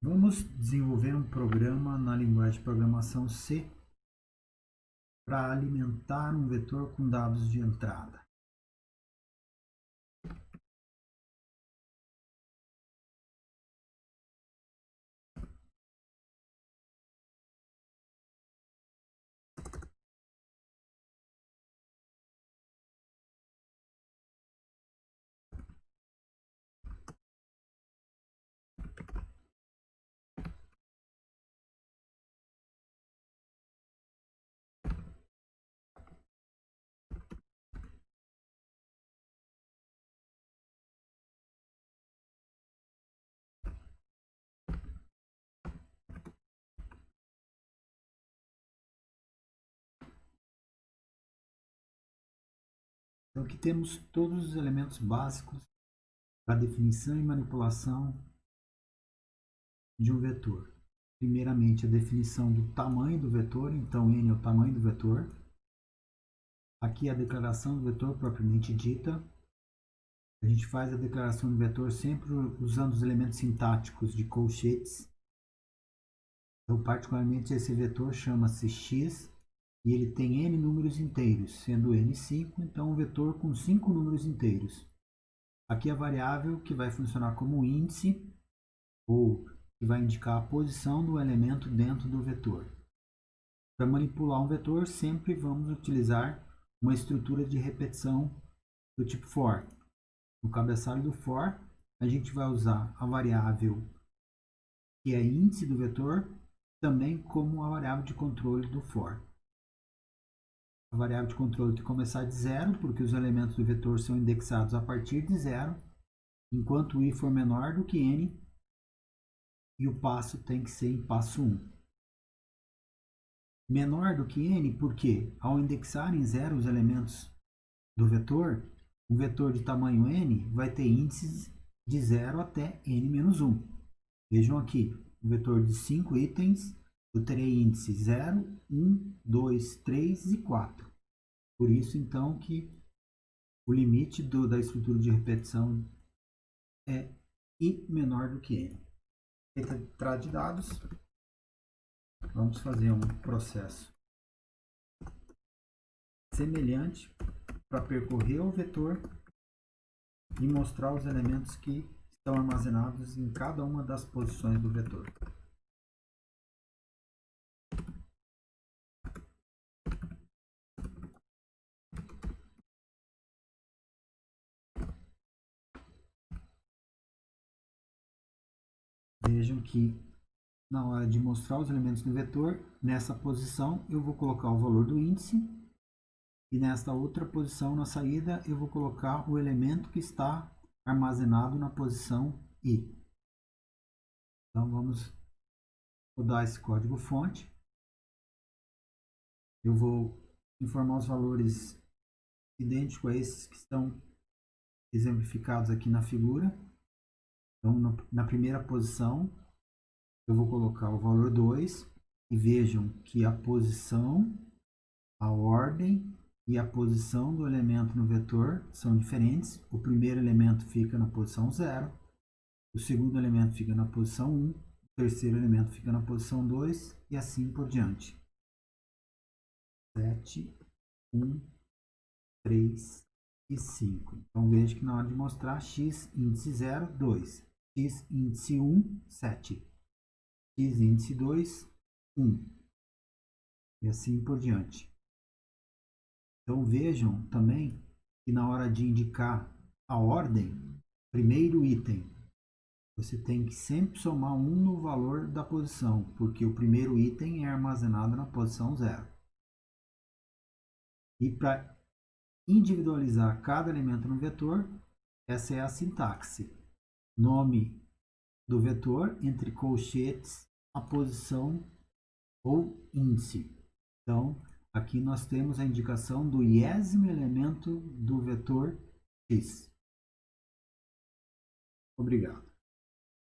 Vamos desenvolver um programa na linguagem de programação C para alimentar um vetor com dados de entrada. Então, aqui temos todos os elementos básicos para definição e manipulação de um vetor. Primeiramente, a definição do tamanho do vetor, então n é o tamanho do vetor. Aqui a declaração do vetor propriamente dita. A gente faz a declaração do vetor sempre usando os elementos sintáticos de colchetes. Então, particularmente, esse vetor chama-se x e ele tem n números inteiros, sendo n 5, então um vetor com 5 números inteiros. Aqui a variável que vai funcionar como índice, ou que vai indicar a posição do elemento dentro do vetor. Para manipular um vetor, sempre vamos utilizar uma estrutura de repetição do tipo for. No cabeçalho do for, a gente vai usar a variável que é índice do vetor, também como a variável de controle do for. A variável de controle tem que começar de zero, porque os elementos do vetor são indexados a partir de zero, enquanto i for menor do que n, e o passo tem que ser em passo 1. Menor do que n, porque ao indexar em zero os elementos do vetor, um vetor de tamanho n vai ter índices de 0 até n-1. Vejam aqui, um vetor de 5 itens, eu terei índice 0, 1, 2, 3 e 4. Por isso, então, que o limite da estrutura de repetição é i menor do que n. Feita a entrada de dados, vamos fazer um processo semelhante para percorrer o vetor e mostrar os elementos que estão armazenados em cada uma das posições do vetor. Vejam que na hora de mostrar os elementos do vetor, nessa posição eu vou colocar o valor do índice e nesta outra posição na saída eu vou colocar o elemento que está armazenado na posição i. Então vamos rodar esse código fonte. Eu vou informar os valores idênticos a esses que estão exemplificados aqui na figura. Então, na primeira posição, eu vou colocar o valor 2 e vejam que a posição, a ordem e a posição do elemento no vetor são diferentes. O primeiro elemento fica na posição 0, o segundo elemento fica na posição 1, o terceiro elemento fica na posição 2 e assim por diante. 7, 1, 3 e 5. Então veja que na hora de mostrar x índice 0, 2. X índice 1, 7. X índice 2, 1. E assim por diante. Então vejam também que na hora de indicar a ordem, primeiro item, você tem que sempre somar 1 no valor da posição, porque o primeiro item é armazenado na posição 0. E para individualizar cada elemento no vetor, essa é a sintaxe. Nome do vetor, entre colchetes, a posição ou índice. Então, aqui nós temos a indicação do 10º elemento do vetor x. Obrigado.